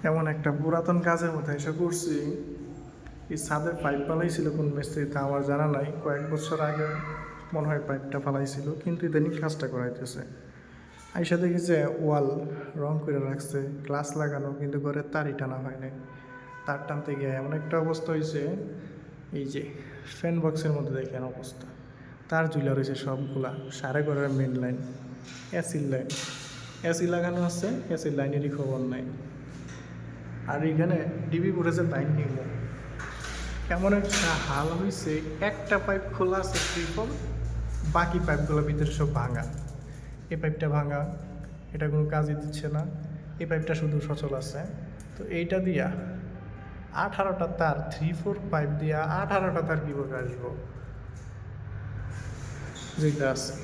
এমন একটা পুরাতন কাজের মধ্যে এসে করছি। এই ছাদের পাইপ ফালাইছিল কোন মিস্ত্রি তা আমার জানা নাই, কয়েক বছর আগে মনে হয় পাইপটা ফালাইছিল, কিন্তু ইদানিং কাজটা করাইতেছে। আইসা দেখি যে ওয়াল রং করে রাখছে, গ্লাস লাগানো, কিন্তু ঘরের তারই টানা হয় নাই। তার টানতে গিয়ে এমন একটা অবস্থা হয়েছে, এই যে ফ্যান বক্সের মধ্যে দেখেন অবস্থা, তার ঝুলা রয়েছে সবগুলা, সারা ঘরের মেন লাইন, এসির লাইন, এসি লাগানো আছে, এসির লাইনেরই খবর নাই। আর এখানে ডিবি পড়েছে লাইন নিব, এমন একটা হাল হয়েছে, একটা পাইপ খোলা আছে ট্রিপল, বাকি পাইপগুলোর ভিতরে সব ভাঙা। এই পাইপটা ভাঙা, এটা কোনো কাজই দিচ্ছে না। এই পাইপটা শুধু সচল আছে। তো এইটা দিয়া 18টা তার, 3-4 পাইপ দিয়া 18টা তার কীভাবে আসবো যেটা আছে।